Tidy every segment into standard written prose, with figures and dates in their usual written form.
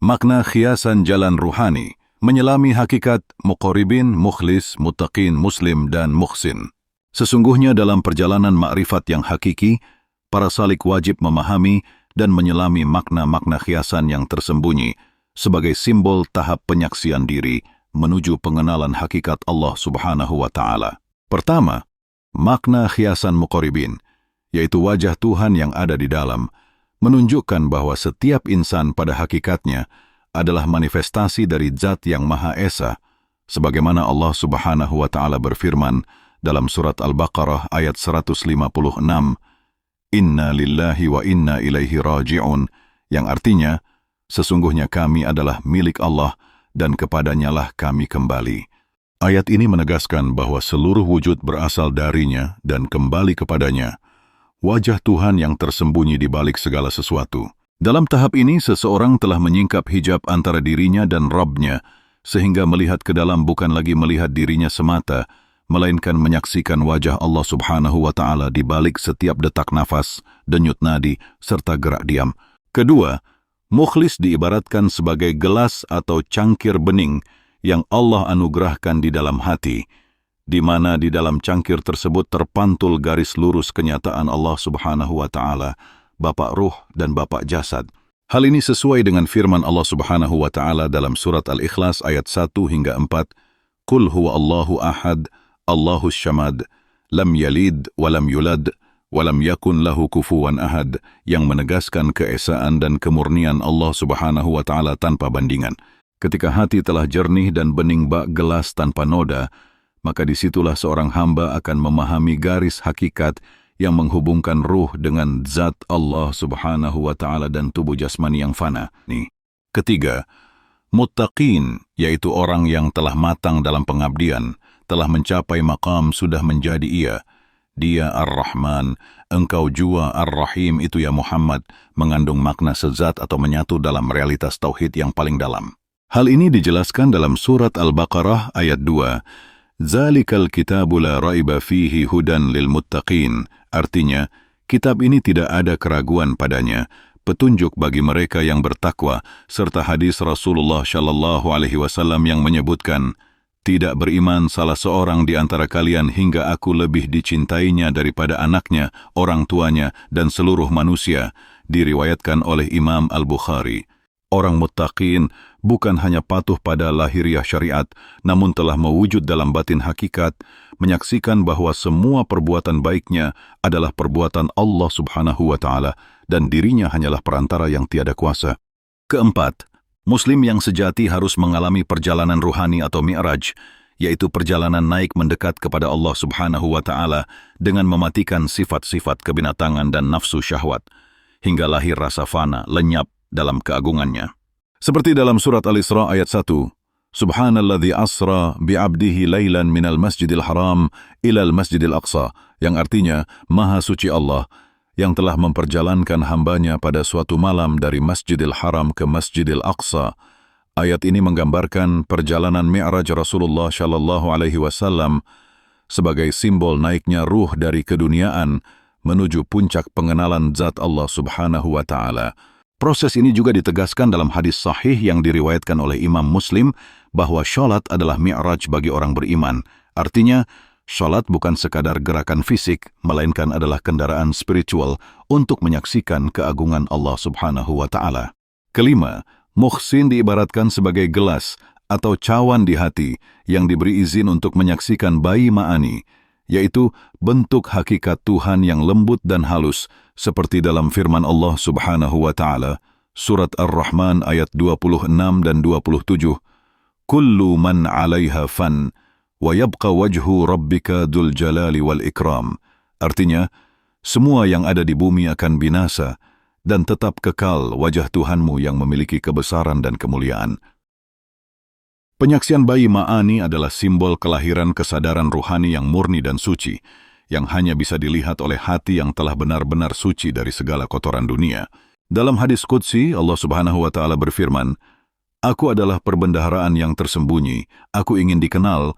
Makna khiasan jalan ruhani, menyelami hakikat muqarribin, mukhlis, muttaqin, muslim, dan muhsin. Sesungguhnya dalam perjalanan makrifat yang hakiki, para salik wajib memahami dan menyelami makna-makna khiasan yang tersembunyi sebagai simbol tahap penyaksian diri menuju pengenalan hakikat Allah Subhanahu wa Ta'ala. Pertama, makna khiasan muqarribin, yaitu wajah Tuhan yang ada di dalam, menunjukkan bahwa setiap insan pada hakikatnya adalah manifestasi dari Zat yang Maha Esa, sebagaimana Allah Subhanahu wa Ta'ala berfirman dalam surat Al-Baqarah ayat 156, Inna lillahi wa inna ilaihi raji'un, yang artinya, sesungguhnya kami adalah milik Allah dan kepadanyalah kami kembali. Ayat ini menegaskan bahwa seluruh wujud berasal darinya dan kembali kepadanya, wajah Tuhan yang tersembunyi di balik segala sesuatu. Dalam tahap ini, seseorang telah menyingkap hijab antara dirinya dan Rabb-nya, sehingga melihat ke dalam bukan lagi melihat dirinya semata, melainkan menyaksikan wajah Allah Subhanahu wa Ta'ala di balik setiap detak nafas, denyut nadi, serta gerak diam. Kedua, mukhlis diibaratkan sebagai gelas atau cangkir bening yang Allah anugerahkan di dalam hati, di mana di dalam cangkir tersebut terpantul garis lurus kenyataan Allah Subhanahu wa Ta'ala, Bapak Ruh dan Bapak Jasad. Hal ini sesuai dengan firman Allah Subhanahu wa Ta'ala dalam surat Al-Ikhlas ayat 1 hingga 4, Qul huwa Allahu ahad, Allahus syamad, lam yalid walam yulad, walam yakun lahu kufuwan ahad, yang menegaskan keesaan dan kemurnian Allah Subhanahu wa Ta'ala tanpa bandingan. Ketika hati telah jernih dan bening bak gelas tanpa noda, maka disitulah seorang hamba akan memahami garis hakikat yang menghubungkan ruh dengan Zat Allah Subhanahu wa Ta'ala dan tubuh jasmani yang fana. Ketiga, muttaqin, yaitu orang yang telah matang dalam pengabdian, telah mencapai maqam sudah menjadi ia. Dia Ar-Rahman, engkau jua Ar-Rahim itu ya Muhammad, mengandung makna sezat atau menyatu dalam realitas tauhid yang paling dalam. Hal ini dijelaskan dalam surat Al-Baqarah ayat 2. Zalikal kitabu la raiba fihi hudan lil muttaqin. Artinya, kitab ini tidak ada keraguan padanya, petunjuk bagi mereka yang bertakwa, serta hadis Rasulullah Shallallahu Alaihi Wasallam yang menyebutkan, tidak beriman salah seorang di antara kalian hingga aku lebih dicintainya daripada anaknya, orang tuanya, dan seluruh manusia, diriwayatkan oleh Imam Al-Bukhari. Orang muttaqin bukan hanya patuh pada lahiriah syariat, namun telah mewujud dalam batin hakikat, menyaksikan bahwa semua perbuatan baiknya adalah perbuatan Allah Subhanahu wa Ta'ala, dan dirinya hanyalah perantara yang tiada kuasa. Keempat, Muslim yang sejati harus mengalami perjalanan ruhani atau mi'raj, yaitu perjalanan naik mendekat kepada Allah Subhanahu wa Ta'ala dengan mematikan sifat-sifat kebinatangan dan nafsu syahwat, hingga lahir rasa fana, lenyap dalam keagungannya. Seperti dalam surat Al-Isra ayat 1, Subhanalladzi asra bi'abdihi laylan minal masjidil haram ilal masjidil aqsa, yang artinya, Maha Suci Allah, yang telah memperjalankan hambanya pada suatu malam dari Masjidil Haram ke Masjidil Aqsa. Ayat ini menggambarkan perjalanan mi'raj Rasulullah Shallallahu Alaihi Wasallam sebagai simbol naiknya ruh dari keduniaan menuju puncak pengenalan Zat Allah Subhanahu wa Ta'ala. Proses ini juga ditegaskan dalam hadis sahih yang diriwayatkan oleh Imam Muslim bahwa syalat adalah mi'raj bagi orang beriman. Artinya, syalat bukan sekadar gerakan fisik, melainkan adalah kendaraan spiritual untuk menyaksikan keagungan Allah Subhanahu wa Ta'ala. Kelima, muhsin diibaratkan sebagai gelas atau cawan di hati yang diberi izin untuk menyaksikan bayi ma'ani, yaitu bentuk hakikat Tuhan yang lembut dan halus, seperti dalam firman Allah Subhanahu wa Ta'ala, surat Ar-Rahman ayat 26 dan 27, Kullu man 'alaiha fan, wa yabqa wajhu rabbika dzul jalali wal ikram. Artinya, semua yang ada di bumi akan binasa, dan tetap kekal wajah Tuhanmu yang memiliki kebesaran dan kemuliaan. Penyaksian bayi ma'ani adalah simbol kelahiran kesadaran ruhani yang murni dan suci, yang hanya bisa dilihat oleh hati yang telah benar-benar suci dari segala kotoran dunia. Dalam hadis Qudsi, Allah Subhanahu wa Ta'ala berfirman, Aku adalah perbendaharaan yang tersembunyi, aku ingin dikenal,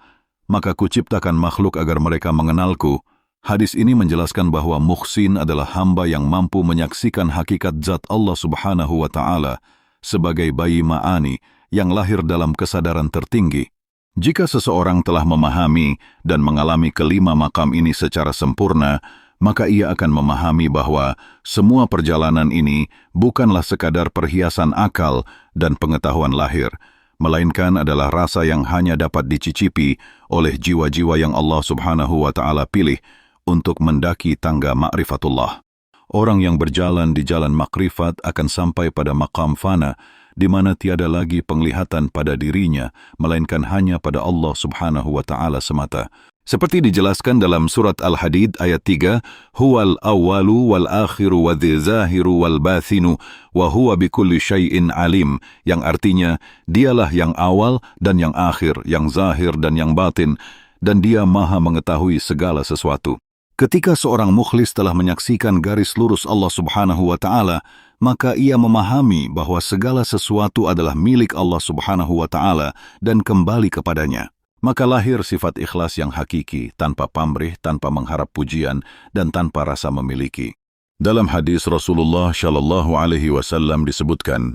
maka kuciptakan makhluk agar mereka mengenalku. Hadis ini menjelaskan bahwa muhsin adalah hamba yang mampu menyaksikan hakikat Zat Allah Subhanahu wa Ta'ala sebagai bayi ma'ani yang lahir dalam kesadaran tertinggi. Jika seseorang telah memahami dan mengalami kelima makam ini secara sempurna, maka ia akan memahami bahwa semua perjalanan ini bukanlah sekadar perhiasan akal dan pengetahuan lahir, melainkan adalah rasa yang hanya dapat dicicipi oleh jiwa-jiwa yang Allah Subhanahu wa Ta'ala pilih untuk mendaki tangga ma'rifatullah. Orang yang berjalan di jalan makrifat akan sampai pada maqam fana, di mana tiada lagi penglihatan pada dirinya, melainkan hanya pada Allah Subhanahu wa Ta'ala semata. Seperti dijelaskan dalam surat Al-Hadid ayat 3, Huwal awwalu wal akhiru wa zahiru wal bathinu wa huwa bikulli syai'in alim, yang artinya, dialah yang awal dan yang akhir, yang zahir dan yang batin, dan dia maha mengetahui segala sesuatu. Ketika seorang mukhlis telah menyaksikan garis lurus Allah Subhanahu wa Ta'ala, maka ia memahami bahwa segala sesuatu adalah milik Allah Subhanahu wa Ta'ala dan kembali kepadanya. Maka lahir sifat ikhlas yang hakiki, tanpa pamrih, tanpa mengharap pujian, dan tanpa rasa memiliki. Dalam hadis Rasulullah Shallallahu Alaihi Wasallam disebutkan,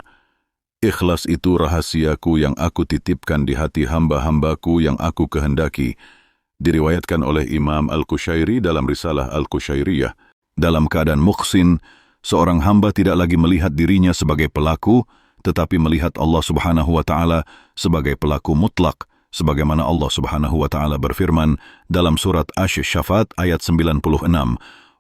ikhlas itu rahasiaku yang aku titipkan di hati hamba-hambaku yang aku kehendaki. Diriwayatkan oleh Imam Al-Qushairi dalam risalah Al-Qushairiyah. Dalam keadaan muhsin, seorang hamba tidak lagi melihat dirinya sebagai pelaku, tetapi melihat Allah Subhanahu wa Ta'ala sebagai pelaku mutlak, sebagaimana Allah Subhanahu wa Ta'ala berfirman dalam surat Asy-Syafat ayat 96,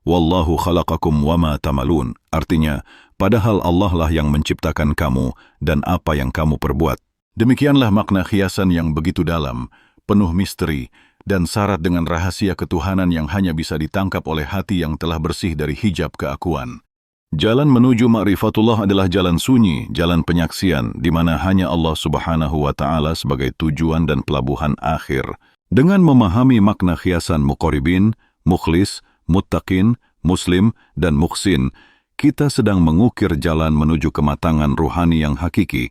Wallahu khalaqakum wama tamalun. Artinya, padahal Allah lah yang menciptakan kamu dan apa yang kamu perbuat. Demikianlah makna khiasan yang begitu dalam, penuh misteri, dan syarat dengan rahasia ketuhanan yang hanya bisa ditangkap oleh hati yang telah bersih dari hijab keakuan. Jalan menuju ma'rifatullah adalah jalan sunyi, jalan penyaksian, di mana hanya Allah Subhanahu wa Ta'ala sebagai tujuan dan pelabuhan akhir. Dengan memahami makna khiasan muqarribin, mukhlis, muttaqin, muslim, dan muhsin, kita sedang mengukir jalan menuju kematangan ruhani yang hakiki,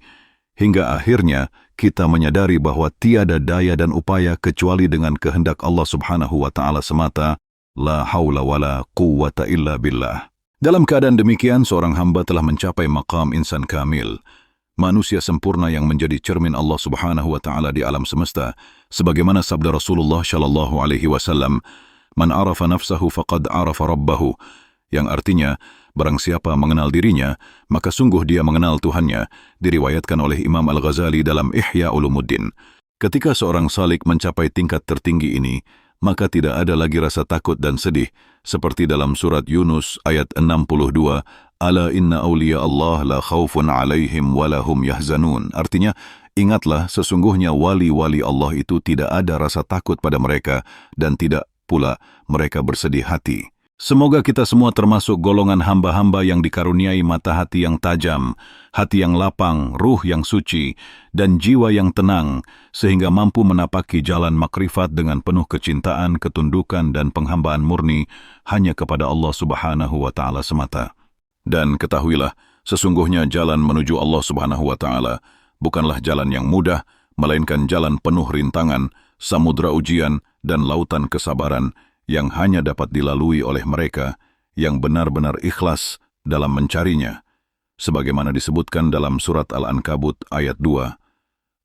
hingga akhirnya kita menyadari bahwa tiada daya dan upaya kecuali dengan kehendak Allah Subhanahu wa Ta'ala semata, la haula wala quwwata illa billah. Dalam keadaan demikian, seorang hamba telah mencapai maqam insan kamil, manusia sempurna yang menjadi cermin Allah Subhanahu wa Ta'ala di alam semesta, sebagaimana sabda Rasulullah Shallallahu Alaihi Wasallam, Man arafa nafsahu faqad arafa rabbahu, yang artinya, barang siapa mengenal dirinya, maka sungguh dia mengenal Tuhannya, diriwayatkan oleh Imam Al-Ghazali dalam Ihya Ulumuddin. Ketika seorang salik mencapai tingkat tertinggi ini, maka tidak ada lagi rasa takut dan sedih, seperti dalam surat Yunus ayat 62, Ala inna awliya Allah la khawfun alaihim walahum yahzanun. Artinya, ingatlah sesungguhnya wali-wali Allah itu tidak ada rasa takut pada mereka, dan tidak pula mereka bersedih hati. Semoga kita semua termasuk golongan hamba-hamba yang dikaruniai mata hati yang tajam, hati yang lapang, ruh yang suci, dan jiwa yang tenang, sehingga mampu menapaki jalan makrifat dengan penuh kecintaan, ketundukan, dan penghambaan murni hanya kepada Allah Subhanahu wa Ta'ala semata. Dan ketahuilah, sesungguhnya jalan menuju Allah Subhanahu wa Ta'ala bukanlah jalan yang mudah, melainkan jalan penuh rintangan, samudra ujian, dan lautan kesabaran, yang hanya dapat dilalui oleh mereka yang benar-benar ikhlas dalam mencarinya. Sebagaimana disebutkan dalam surat Al-Ankabut ayat 2,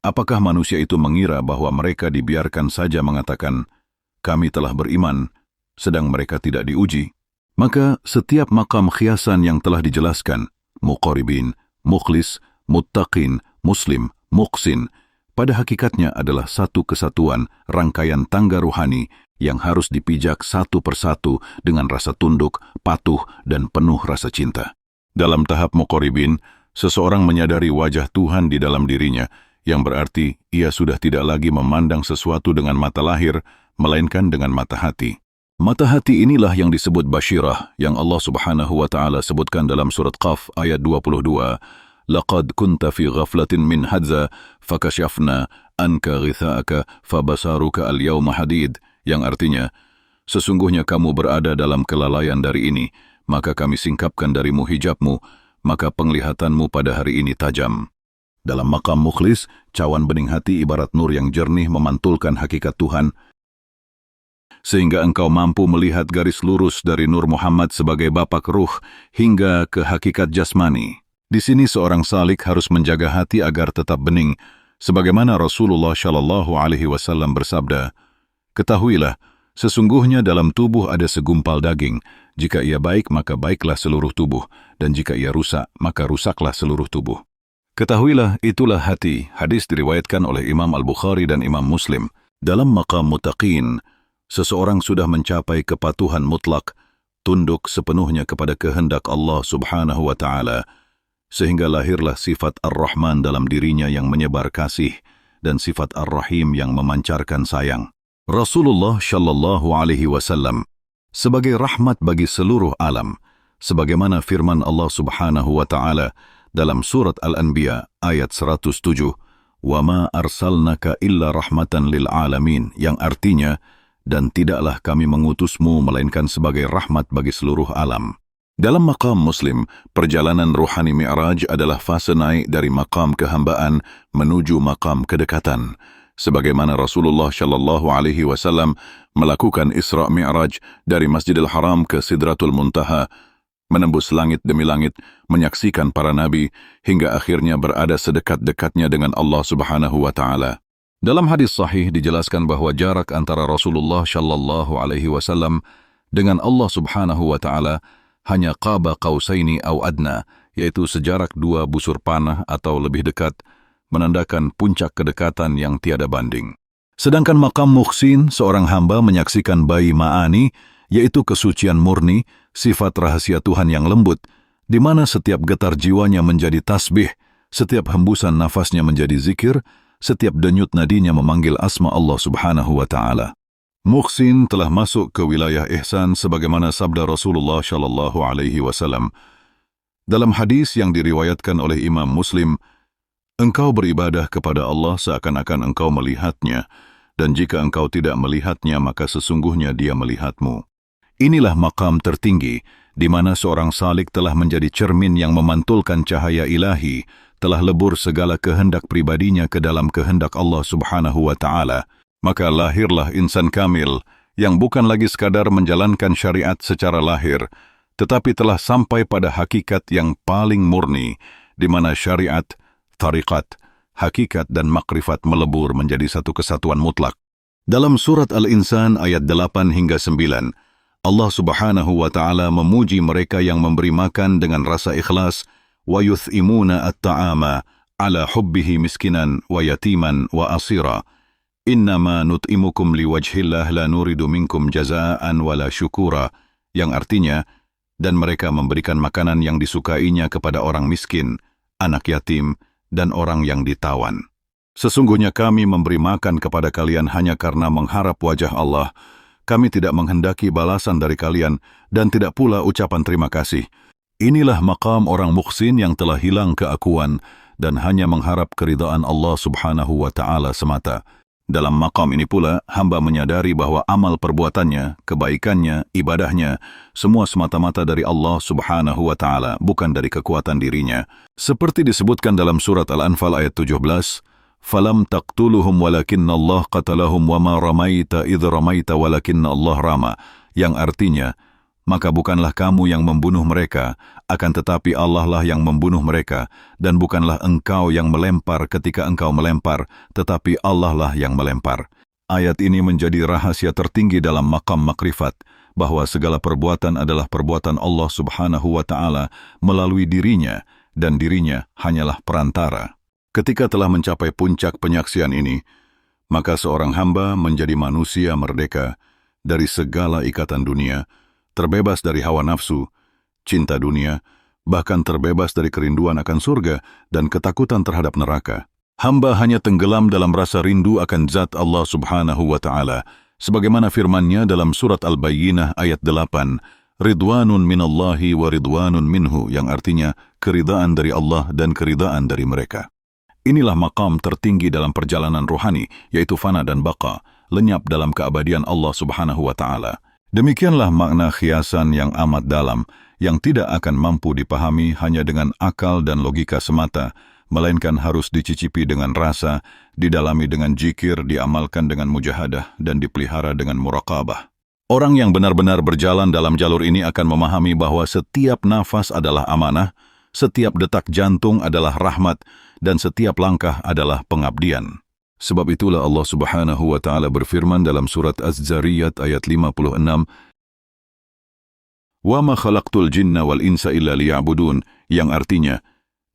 apakah manusia itu mengira bahwa mereka dibiarkan saja mengatakan, kami telah beriman, sedang mereka tidak diuji? Maka setiap makam khiasan yang telah dijelaskan, muqarribin, mukhlis, muttaqin, muslim, muhsin, pada hakikatnya adalah satu kesatuan rangkaian tangga ruhani yang harus dipijak satu persatu dengan rasa tunduk, patuh, dan penuh rasa cinta. Dalam tahap muqarribin, seseorang menyadari wajah Tuhan di dalam dirinya, yang berarti ia sudah tidak lagi memandang sesuatu dengan mata lahir, melainkan dengan mata hati. Mata hati inilah yang disebut basyirah, yang Allah Subhanahu wa Ta'ala sebutkan dalam surat Qaf ayat 22, Laqad kunta fi ghaflatin min hadza, fakashafna anka ghitha'aka, fabasaruka al-yawma hadid, yang artinya, sesungguhnya kamu berada dalam kelalaian dari ini, maka kami singkapkan darimu hijabmu, maka penglihatanmu pada hari ini tajam. Dalam maqam mukhlis, cawan bening hati ibarat nur yang jernih memantulkan hakikat Tuhan, sehingga engkau mampu melihat garis lurus dari Nur Muhammad sebagai bapak ruh hingga ke hakikat jasmani. Di sini seorang salik harus menjaga hati agar tetap bening, sebagaimana Rasulullah Shallallahu Alaihi Wasallam bersabda, "Ketahuilah, sesungguhnya dalam tubuh ada segumpal daging. Jika ia baik, maka baiklah seluruh tubuh, dan jika ia rusak, maka rusaklah seluruh tubuh." Ketahuilah, itulah hati. Hadis diriwayatkan oleh Imam Al-Bukhari dan Imam Muslim. Dalam maqam muttaqin, seseorang sudah mencapai kepatuhan mutlak, tunduk sepenuhnya kepada kehendak Allah Subhanahu wa Ta'ala, sehingga lahirlah sifat Ar-Rahman dalam dirinya yang menyebar kasih dan sifat Ar-Rahim yang memancarkan sayang. Rasulullah Shallallahu Alaihi Wasallam sebagai rahmat bagi seluruh alam, sebagaimana firman Allah Subhanahu wa Ta'ala dalam surat Al-Anbiya ayat 107, "Wa ma arsalnaka illa rahmatan lil alamin," yang artinya, dan tidaklah kami mengutusmu melainkan sebagai rahmat bagi seluruh alam. Dalam maqam Muslim, perjalanan ruhani Mi'raj adalah fase naik dari maqam kehambaan menuju maqam kedekatan. Sebagaimana Rasulullah Shallallahu Alaihi Wasallam melakukan Isra Mi'raj dari Masjidil Haram ke Sidratul Muntaha, menembus langit demi langit, menyaksikan para nabi, hingga akhirnya berada sedekat-dekatnya dengan Allah Subhanahu wa Ta'ala. Dalam hadis sahih dijelaskan bahwa jarak antara Rasulullah Shallallahu Alaihi Wasallam dengan Allah Subhanahu wa Ta'ala hanya qaba qausaini au adna, yaitu sejarak 2 busur panah atau lebih dekat, menandakan puncak kedekatan yang tiada banding. Sedangkan maqam muhsin, seorang hamba menyaksikan bayi ma'ani, yaitu kesucian murni, sifat rahasia Tuhan yang lembut, di mana setiap getar jiwanya menjadi tasbih, setiap hembusan nafasnya menjadi zikir, setiap denyut nadinya memanggil asma Allah Subhanahu wa Ta'ala. Muhsin telah masuk ke wilayah ihsan sebagaimana sabda Rasulullah Shallallahu Alaihi Wasallam. Dalam hadis yang diriwayatkan oleh Imam Muslim, "Engkau beribadah kepada Allah seakan-akan engkau melihatnya, dan jika engkau tidak melihatnya, maka sesungguhnya dia melihatmu." Inilah maqam tertinggi, di mana seorang salik telah menjadi cermin yang memantulkan cahaya ilahi, telah lebur segala kehendak pribadinya ke dalam kehendak Allah Subhanahu wa Ta'ala. Maka lahirlah insan kamil yang bukan lagi sekadar menjalankan syariat secara lahir, tetapi telah sampai pada hakikat yang paling murni, di mana syariat, tariqat, hakikat dan makrifat melebur menjadi satu kesatuan mutlak. Dalam surat Al-Insan ayat 8 hingga 9, Allah Subhanahu wa Ta'ala memuji mereka yang memberi makan dengan rasa ikhlas, wa yuth'imuna at-ta'ama ala hubbihi miskinan wa yatiman wa asira. "Innama nut'imukum liwajhillah la nuridu minkum jazaan wala syukura," yang artinya, dan mereka memberikan makanan yang disukainya kepada orang miskin, anak yatim, dan orang yang ditawan. Sesungguhnya kami memberi makan kepada kalian hanya karena mengharap wajah Allah. Kami tidak menghendaki balasan dari kalian, dan tidak pula ucapan terima kasih. Inilah maqam orang muhsin yang telah hilang keakuan, dan hanya mengharap keridaan Allah Subhanahu wa Ta'ala semata. Dalam maqam ini pula, hamba menyadari bahwa amal perbuatannya, kebaikannya, ibadahnya, semua semata-mata dari Allah Subhanahu wa Ta'ala, bukan dari kekuatan dirinya. Seperti disebutkan dalam surat Al-Anfal ayat 17, "Falam taqtuluhum walakinna Allah qatalahum wa ma ramaita idh ramaita walakinna Allah rama," yang artinya, maka bukanlah kamu yang membunuh mereka, akan tetapi Allah lah yang membunuh mereka, dan bukanlah engkau yang melempar ketika engkau melempar, tetapi Allah lah yang melempar. Ayat ini menjadi rahasia tertinggi dalam maqam makrifat, bahwa segala perbuatan adalah perbuatan Allah Subhanahu wa Ta'ala melalui dirinya, dan dirinya hanyalah perantara. Ketika telah mencapai puncak penyaksian ini, maka seorang hamba menjadi manusia merdeka dari segala ikatan dunia, terbebas dari hawa nafsu, cinta dunia, bahkan terbebas dari kerinduan akan surga dan ketakutan terhadap neraka. Hamba hanya tenggelam dalam rasa rindu akan zat Allah Subhanahu wa Ta'ala, sebagaimana firman-Nya dalam surat Al-Bayyinah ayat 8, "Ridwanun minallahi wa ridwanun minhu," yang artinya keridaan dari Allah dan keridaan dari mereka. Inilah maqam tertinggi dalam perjalanan rohani, yaitu fana dan baqa, lenyap dalam keabadian Allah Subhanahu wa Ta'ala. Demikianlah makna khiasan yang amat dalam, yang tidak akan mampu dipahami hanya dengan akal dan logika semata, melainkan harus dicicipi dengan rasa, didalami dengan jikir, diamalkan dengan mujahadah, dan dipelihara dengan muraqabah. Orang yang benar-benar berjalan dalam jalur ini akan memahami bahwa setiap nafas adalah amanah, Setiap detak jantung adalah rahmat dan setiap langkah adalah pengabdian. Sebab itulah Allah Subhanahu wa Ta'ala berfirman dalam surat Az-Zariyat ayat 56, "Wa ma khalaqtul jinna wal insa illa liya'budun," yang artinya,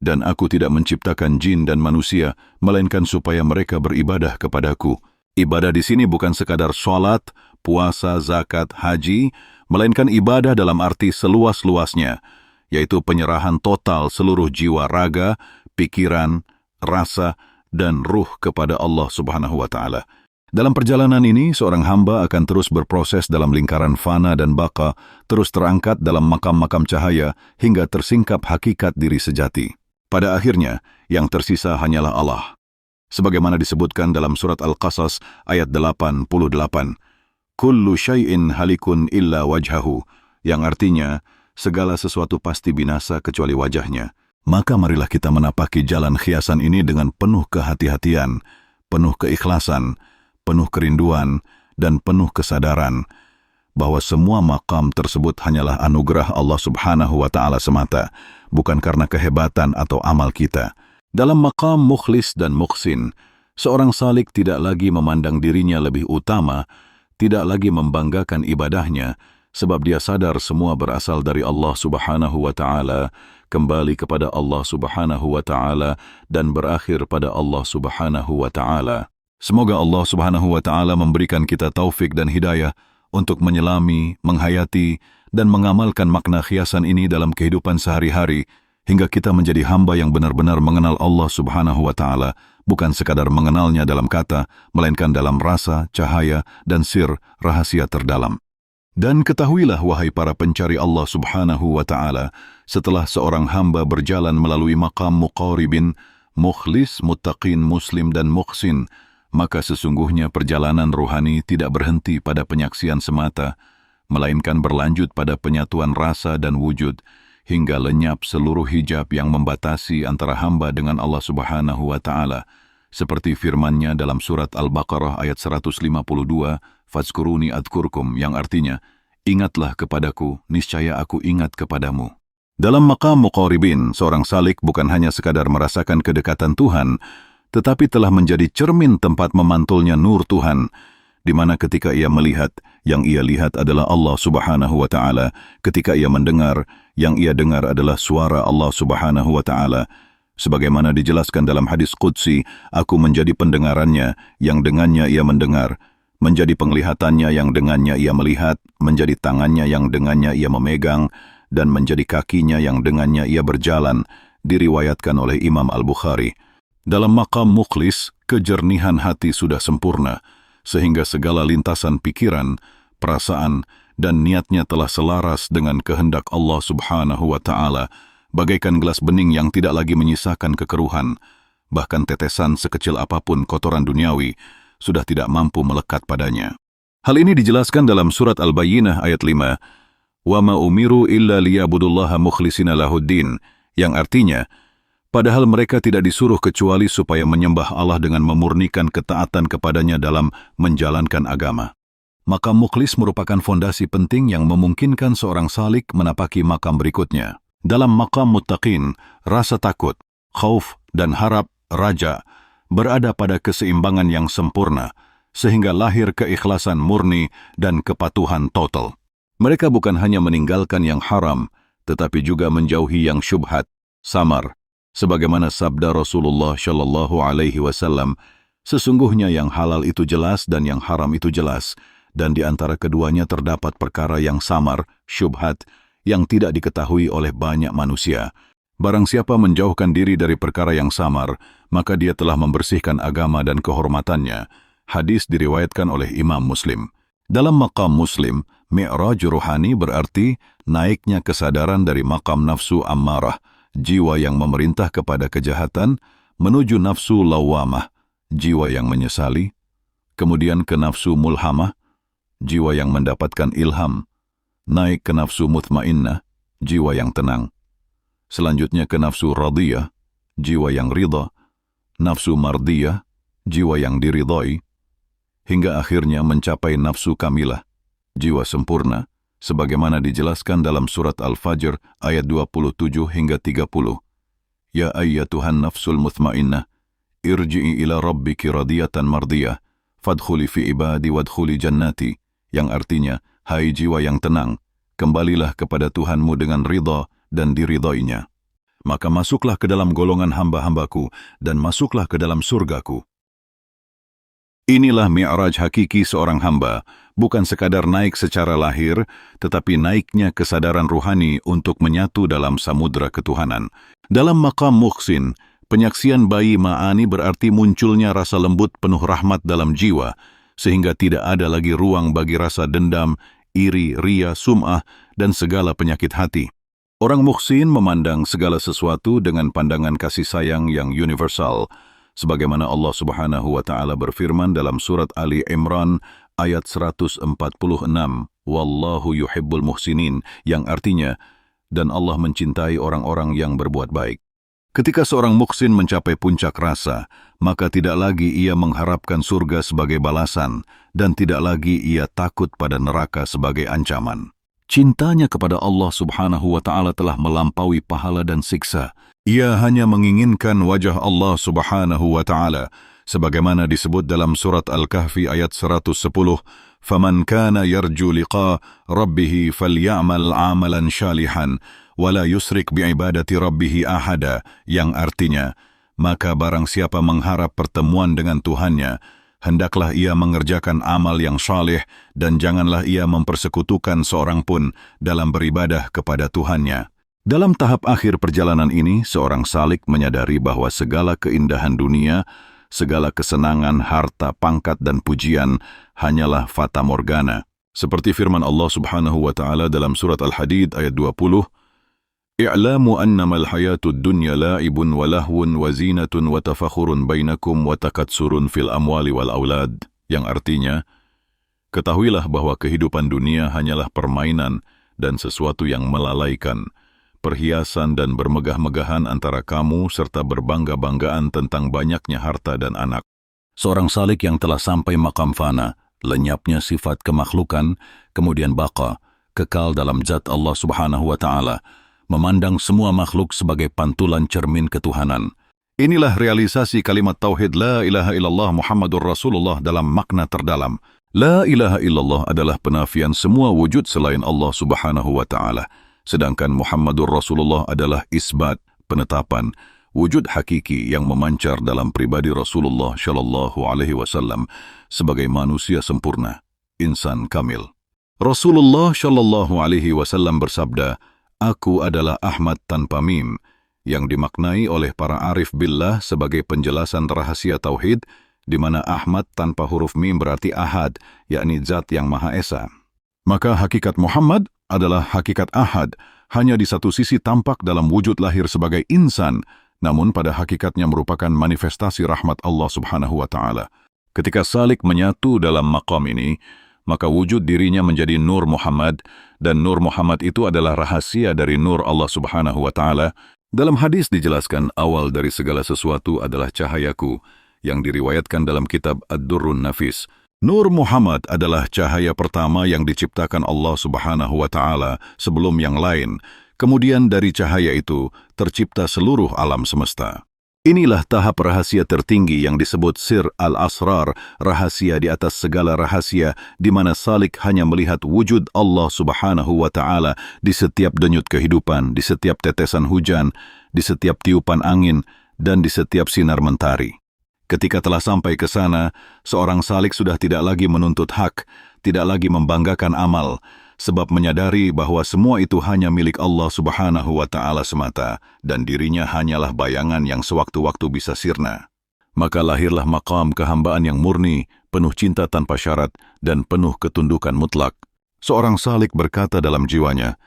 dan aku tidak menciptakan jin dan manusia melainkan supaya mereka beribadah kepadaku. Ibadah di sini bukan sekadar sholat, puasa, zakat, haji, melainkan ibadah dalam arti seluas-luasnya, yaitu penyerahan total seluruh jiwa raga, pikiran, rasa, dan ruh kepada Allah Subhanahu wa Ta'ala. Dalam perjalanan ini, seorang hamba akan terus berproses dalam lingkaran fana dan baka, terus terangkat dalam makam-makam cahaya hingga tersingkap hakikat diri sejati. Pada akhirnya, yang tersisa hanyalah Allah. Sebagaimana disebutkan dalam surat Al-Qasas ayat 88, "Kullu syai'in halikun illa wajhahu," yang artinya, segala sesuatu pasti binasa kecuali wajahnya. Maka marilah kita menapaki jalan khiasan ini dengan penuh kehati-hatian, penuh keikhlasan, penuh kerinduan, dan penuh kesadaran bahwa semua makam tersebut hanyalah anugerah Allah Subhanahu wa Ta'ala semata, bukan karena kehebatan atau amal kita. Dalam maqam mukhlis dan muhsin, seorang salik tidak lagi memandang dirinya lebih utama, tidak lagi membanggakan ibadahnya, sebab dia sadar semua berasal dari Allah Subhanahu wa Ta'ala, kembali kepada Allah Subhanahu wa Ta'ala, dan berakhir pada Allah Subhanahu wa Ta'ala. Semoga Allah Subhanahu wa Ta'ala memberikan kita taufik dan hidayah untuk menyelami, menghayati, dan mengamalkan makna khiasan ini dalam kehidupan sehari-hari, hingga kita menjadi hamba yang benar-benar mengenal Allah Subhanahu wa Ta'ala, bukan sekadar mengenalnya dalam kata, melainkan dalam rasa, cahaya, dan sir rahasia terdalam. Dan ketahuilah, wahai para pencari Allah Subhanahu wa Ta'ala, setelah seorang hamba berjalan melalui maqam muqaribin, mukhlis, muttaqin, muslim, dan muhsin, maka sesungguhnya perjalanan ruhani tidak berhenti pada penyaksian semata, melainkan berlanjut pada penyatuan rasa dan wujud, hingga lenyap seluruh hijab yang membatasi antara hamba dengan Allah Subhanahu wa Ta'ala, seperti firman-Nya dalam surat Al-Baqarah ayat 152, "Fadzkuruni adzkurkum," yang artinya, "Ingatlah kepadaku, niscaya aku ingat kepadamu." Dalam maqam muqaribin, seorang salik bukan hanya sekadar merasakan kedekatan Tuhan, tetapi telah menjadi cermin tempat memantulnya nur Tuhan, di mana ketika ia melihat, yang ia lihat adalah Allah Subhanahu wa Ta'ala, ketika ia mendengar, yang ia dengar adalah suara Allah Subhanahu wa Ta'ala. Sebagaimana dijelaskan dalam hadis Qudsi, "Aku menjadi pendengarannya, yang dengannya ia mendengar, menjadi penglihatannya yang dengannya ia melihat, menjadi tangannya yang dengannya ia memegang, dan menjadi kakinya yang dengannya ia berjalan," diriwayatkan oleh Imam Al-Bukhari. Dalam maqam mukhlis, kejernihan hati sudah sempurna, sehingga segala lintasan pikiran, perasaan, dan niatnya telah selaras dengan kehendak Allah Subhanahu wa Ta'ala, bagaikan gelas bening yang tidak lagi menyisakan kekeruhan. Bahkan tetesan sekecil apapun kotoran duniawi sudah tidak mampu melekat padanya. Hal ini dijelaskan dalam surat Al-Bayyinah ayat 5, "Wa ma umiru illa liya'budullaha mukhlishina lahuddin," yang artinya, padahal mereka tidak disuruh kecuali supaya menyembah Allah dengan memurnikan ketaatan kepadanya dalam menjalankan agama. Makam mukhlis merupakan fondasi penting yang memungkinkan seorang salik menapaki makam berikutnya. Dalam makam muttaqin, rasa takut, khauf, dan harap, raja, berada pada keseimbangan yang sempurna, sehingga lahir keikhlasan murni dan kepatuhan total. Mereka bukan hanya meninggalkan yang haram, tetapi juga menjauhi yang syubhat, samar. Sebagaimana sabda Rasulullah Shallallahu Alaihi Wasallam, "Sesungguhnya yang halal itu jelas dan yang haram itu jelas, dan di antara keduanya terdapat perkara yang samar, syubhat, yang tidak diketahui oleh banyak manusia. Barang siapa menjauhkan diri dari perkara yang samar, maka dia telah membersihkan agama dan kehormatannya." Hadis diriwayatkan oleh Imam Muslim. Dalam maqam muslim, mi'raj ruhani berarti naiknya kesadaran dari maqam nafsu ammarah, jiwa yang memerintah kepada kejahatan, menuju nafsu lawamah, jiwa yang menyesali, kemudian ke nafsu mulhamah, jiwa yang mendapatkan ilham, naik ke nafsu mutmainnah, jiwa yang tenang, selanjutnya ke nafsu radiyah, jiwa yang ridha, nafsu mardiyah, jiwa yang diridhai, hingga akhirnya mencapai nafsu kamilah, jiwa sempurna, sebagaimana dijelaskan dalam surat Al-Fajr ayat 27 hingga 30. Ya ayyatuhan nafsul mutmainnah, irji'i ila rabbiki radiyatan mardiyah, fadkhuli fi ibadi wadkhuli jannati, yang artinya, hai jiwa yang tenang, kembalilah kepada Tuhanmu dengan ridha dan diridainya. Maka masuklah ke dalam golongan hamba-hambaku dan masuklah ke dalam surgaku. Inilah mi'raj hakiki seorang hamba, bukan sekadar naik secara lahir, tetapi naiknya kesadaran ruhani untuk menyatu dalam samudra ketuhanan. Dalam maqam muhsin, penyaksian bayi ma'ani berarti munculnya rasa lembut penuh rahmat dalam jiwa, sehingga tidak ada lagi ruang bagi rasa dendam, iri, ria, sum'ah, dan segala penyakit hati. Orang muhsin memandang segala sesuatu dengan pandangan kasih sayang yang universal, sebagaimana Allah Subhanahu wa Ta'ala berfirman dalam surat Ali Imran ayat 146, Wallahu yuhibbul muhsinin, yang artinya, dan Allah mencintai orang-orang yang berbuat baik. Ketika seorang muhsin mencapai puncak rasa, maka tidak lagi ia mengharapkan surga sebagai balasan, dan tidak lagi ia takut pada neraka sebagai ancaman. Cintanya kepada Allah Subhanahu wa Ta'ala telah melampaui pahala dan siksa. Ia hanya menginginkan wajah Allah Subhanahu wa Ta'ala, sebagaimana disebut dalam surat Al-Kahfi ayat 110, "Faman kana yarju liqa rabbih falya'mal 'amalan shalihan wa la yusrik bi'ibadati rabbih ahada," yang artinya, maka barang siapa mengharap pertemuan dengan Tuhannya, hendaklah ia mengerjakan amal yang saleh dan janganlah ia mempersekutukan seorang pun dalam beribadah kepada Tuhannya. Dalam tahap akhir perjalanan ini, seorang salik menyadari bahwa segala keindahan dunia, segala kesenangan, harta, pangkat, dan pujian hanyalah fata morgana. Seperti firman Allah Subhanahu wa Ta'ala dalam surat Al-Hadid ayat 20, "I'lamu annamal hayatud dunya la'ibun wa lahwun wa zinatun wa tafakhurun bainakum wa takatsurun fil amwali wal aulad," yang artinya, ketahuilah bahwa kehidupan dunia hanyalah permainan dan sesuatu yang melalaikan, perhiasan dan bermegah-megahan antara kamu serta berbangga-banggaan tentang banyaknya harta dan anak. Seorang salik yang telah sampai maqam fana, lenyapnya sifat kemakhlukan, kemudian baqa, kekal dalam zat Allah Subhanahu wa Ta'ala, memandang semua makhluk sebagai pantulan cermin ketuhanan. Inilah realisasi kalimat tauhid La ilaha illallah Muhammadur Rasulullah dalam makna terdalam. La ilaha illallah adalah penafian semua wujud selain Allah Subhanahu wa Ta'ala, sedangkan Muhammadur Rasulullah adalah isbat, penetapan, wujud hakiki yang memancar dalam pribadi Rasulullah Shallallahu Alaihi Wasallam sebagai manusia sempurna, insan kamil. Rasulullah Shallallahu Alaihi Wasallam bersabda, "Aku adalah Ahmad tanpa mim," yang dimaknai oleh para arif billah sebagai penjelasan rahasia tauhid, di mana Ahmad tanpa huruf mim berarti ahad, yakni zat yang Maha Esa. Maka hakikat Muhammad adalah hakikat ahad, hanya di satu sisi tampak dalam wujud lahir sebagai insan, namun pada hakikatnya merupakan manifestasi rahmat Allah Subhanahu wa Ta'ala. Ketika salik menyatu dalam maqam ini, maka wujud dirinya menjadi Nur Muhammad, dan Nur Muhammad itu adalah rahasia dari Nur Allah Subhanahu wa Ta'ala. Dalam hadis dijelaskan awal dari segala sesuatu adalah cahayaku, yang diriwayatkan dalam kitab Ad-Durrun Nafis. Nur Muhammad adalah cahaya pertama yang diciptakan Allah Subhanahu wa Ta'ala sebelum yang lain. Kemudian dari cahaya itu tercipta seluruh alam semesta. Inilah tahap rahasia tertinggi yang disebut Sir al-Asrar, rahasia di atas segala rahasia, di mana salik hanya melihat wujud Allah Subhanahu wa Ta'ala di setiap denyut kehidupan, di setiap tetesan hujan, di setiap tiupan angin, dan di setiap sinar mentari. Ketika telah sampai ke sana, seorang salik sudah tidak lagi menuntut hak, tidak lagi membanggakan amal, sebab menyadari bahwa semua itu hanya milik Allah Subhanahu wa Ta'ala semata, dan dirinya hanyalah bayangan yang sewaktu-waktu bisa sirna. Maka lahirlah maqam kehambaan yang murni, penuh cinta tanpa syarat, dan penuh ketundukan mutlak. Seorang salik berkata dalam jiwanya,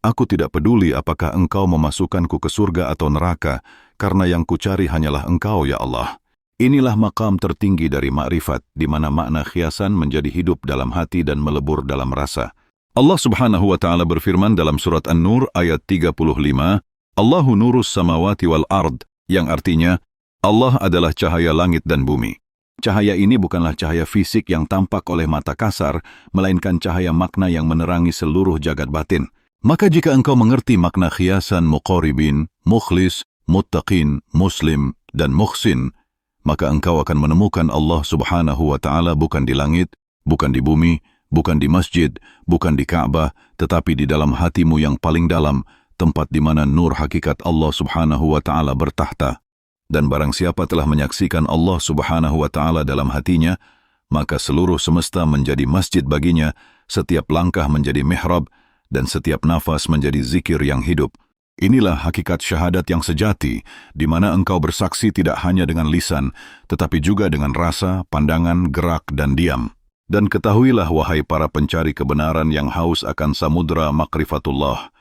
"Aku tidak peduli apakah engkau memasukkanku ke surga atau neraka, karena yang kucari hanyalah engkau, ya Allah." Inilah maqam tertinggi dari makrifat, di mana makna khiasan menjadi hidup dalam hati dan melebur dalam rasa. Allah Subhanahu wa Ta'ala berfirman dalam surat An-Nur ayat 35, "Allahu nurus samawati wal ard," yang artinya, Allah adalah cahaya langit dan bumi. Cahaya ini bukanlah cahaya fisik yang tampak oleh mata kasar, melainkan cahaya makna yang menerangi seluruh jagat batin. Maka jika engkau mengerti makna khiasan muqaribin, mukhlis, muttaqin, muslim, dan muhsin, maka engkau akan menemukan Allah Subhanahu wa Ta'ala bukan di langit, bukan di bumi, bukan di masjid, bukan di Ka'bah, tetapi di dalam hatimu yang paling dalam, tempat di mana nur hakikat Allah Subhanahu wa Ta'ala bertahta. Dan barang siapa telah menyaksikan Allah Subhanahu wa Ta'ala dalam hatinya, maka seluruh semesta menjadi masjid baginya, setiap langkah menjadi mihrab, dan setiap nafas menjadi zikir yang hidup. Inilah hakikat syahadat yang sejati, di mana engkau bersaksi tidak hanya dengan lisan, tetapi juga dengan rasa, pandangan, gerak, dan diam. Dan ketahuilah, wahai para pencari kebenaran yang haus akan samudra makrifatullah,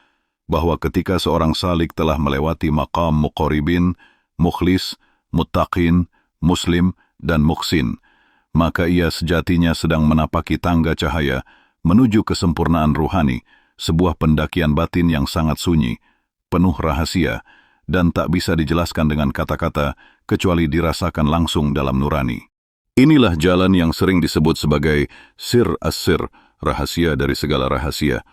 bahwa ketika seorang salik telah melewati maqam muqaribin, mukhlis, muttaqin, muslim, dan muhsin, maka ia sejatinya sedang menapaki tangga cahaya menuju kesempurnaan ruhani, sebuah pendakian batin yang sangat sunyi, penuh rahasia, dan tak bisa dijelaskan dengan kata-kata kecuali dirasakan langsung dalam nurani. Inilah jalan yang sering disebut sebagai sir as-sir, rahasia dari segala rahasia,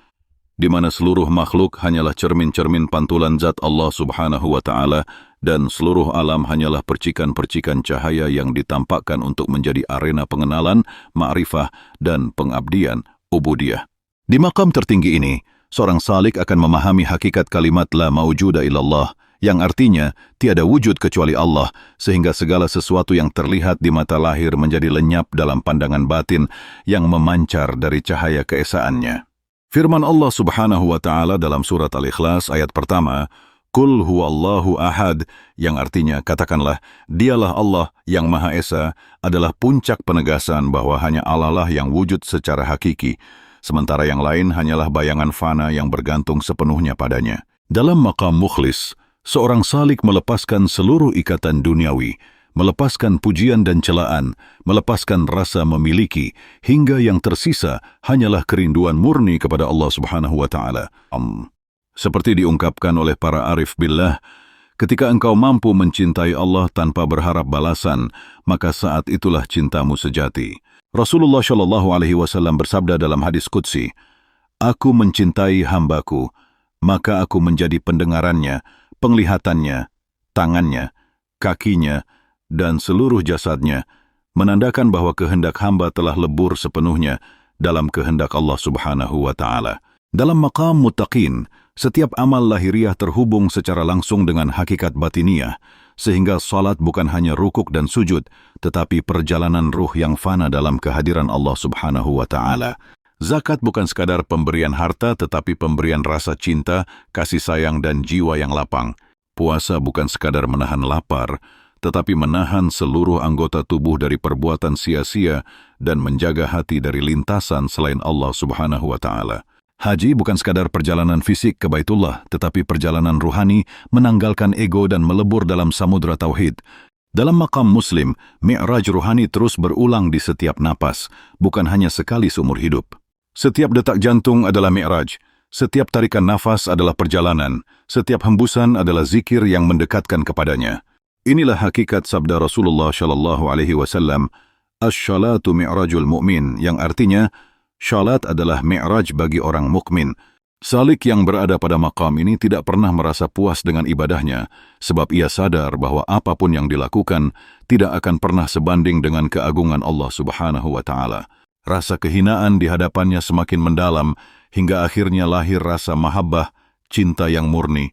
di mana seluruh makhluk hanyalah cermin-cermin pantulan zat Allah Subhanahu wa Ta'ala, dan seluruh alam hanyalah percikan-percikan cahaya yang ditampakkan untuk menjadi arena pengenalan, ma'rifah, dan pengabdian, ubudiyah. Di makam tertinggi ini, seorang salik akan memahami hakikat kalimat la maujuda illallah, yang artinya tiada wujud kecuali Allah, sehingga segala sesuatu yang terlihat di mata lahir menjadi lenyap dalam pandangan batin yang memancar dari cahaya keesaannya. Firman Allah Subhanahu wa Ta'ala dalam surat Al-Ikhlas ayat pertama, Qul huwallahu ahad, yang artinya katakanlah, dialah Allah yang Maha Esa, adalah puncak penegasan bahwa hanya Allah lah yang wujud secara hakiki, sementara yang lain hanyalah bayangan fana yang bergantung sepenuhnya padanya. Dalam maqam mukhlis, seorang salik melepaskan seluruh ikatan duniawi, melepaskan pujian dan celaan, melepaskan rasa memiliki, hingga yang tersisa hanyalah kerinduan murni kepada Allah Subhanahu wa Ta'ala. Seperti diungkapkan oleh para arif billah, ketika engkau mampu mencintai Allah tanpa berharap balasan, maka saat itulah cintamu sejati. Rasulullah SAW bersabda dalam hadis qudsi, Aku mencintai hambaku, maka aku menjadi pendengarannya, penglihatannya, tangannya, kakinya, dan seluruh jasadnya, menandakan bahwa kehendak hamba telah lebur sepenuhnya dalam kehendak Allah Subhanahu wa Ta'ala. Dalam maqam muttaqin, setiap amal lahiriah terhubung secara langsung dengan hakikat batiniyah, sehingga salat bukan hanya rukuk dan sujud, tetapi perjalanan ruh yang fana dalam kehadiran Allah Subhanahu wa Ta'ala. Zakat bukan sekadar pemberian harta, tetapi pemberian rasa cinta, kasih sayang, dan jiwa yang lapang. Puasa bukan sekadar menahan lapar, tetapi menahan seluruh anggota tubuh dari perbuatan sia-sia dan menjaga hati dari lintasan selain Allah Subhanahu wa Ta'ala. Haji bukan sekadar perjalanan fisik ke Baitullah, tetapi perjalanan ruhani menanggalkan ego dan melebur dalam samudra tauhid. Dalam maqam muslim, mi'raj ruhani terus berulang di setiap napas, bukan hanya sekali seumur hidup. Setiap detak jantung adalah mi'raj, setiap tarikan nafas adalah perjalanan, setiap hembusan adalah zikir yang mendekatkan kepadanya. Inilah hakikat sabda Rasulullah SAW, As-shalatu mi'rajul mu'min, yang artinya, Syalat adalah mi'raj bagi orang mukmin. Salik yang berada pada maqam ini tidak pernah merasa puas dengan ibadahnya, sebab ia sadar bahwa apapun yang dilakukan tidak akan pernah sebanding dengan keagungan Allah Subhanahu wa Ta'ala. Rasa kehinaan di hadapannya semakin mendalam, hingga akhirnya lahir rasa mahabbah, cinta yang murni,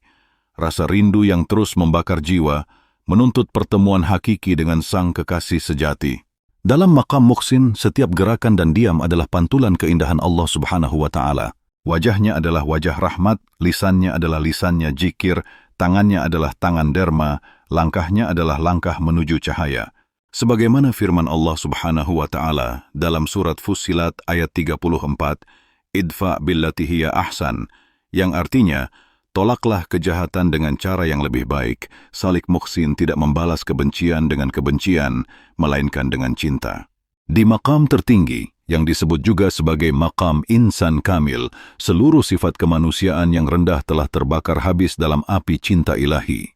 rasa rindu yang terus membakar jiwa, menuntut pertemuan hakiki dengan sang kekasih sejati. Dalam maqam muhsin, setiap gerakan dan diam adalah pantulan keindahan Allah Subhanahu wa Ta'ala. Wajahnya adalah wajah rahmat, lisannya adalah lisannya jikir, tangannya adalah tangan derma, langkahnya adalah langkah menuju cahaya. Sebagaimana firman Allah Subhanahu wa Ta'ala dalam surat Fussilat ayat 34, Idfa billati hiya ahsan, yang artinya, tolaklah kejahatan dengan cara yang lebih baik. Salik muhsin tidak membalas kebencian dengan kebencian, melainkan dengan cinta. Di maqam tertinggi, yang disebut juga sebagai maqam insan kamil, seluruh sifat kemanusiaan yang rendah telah terbakar habis dalam api cinta ilahi.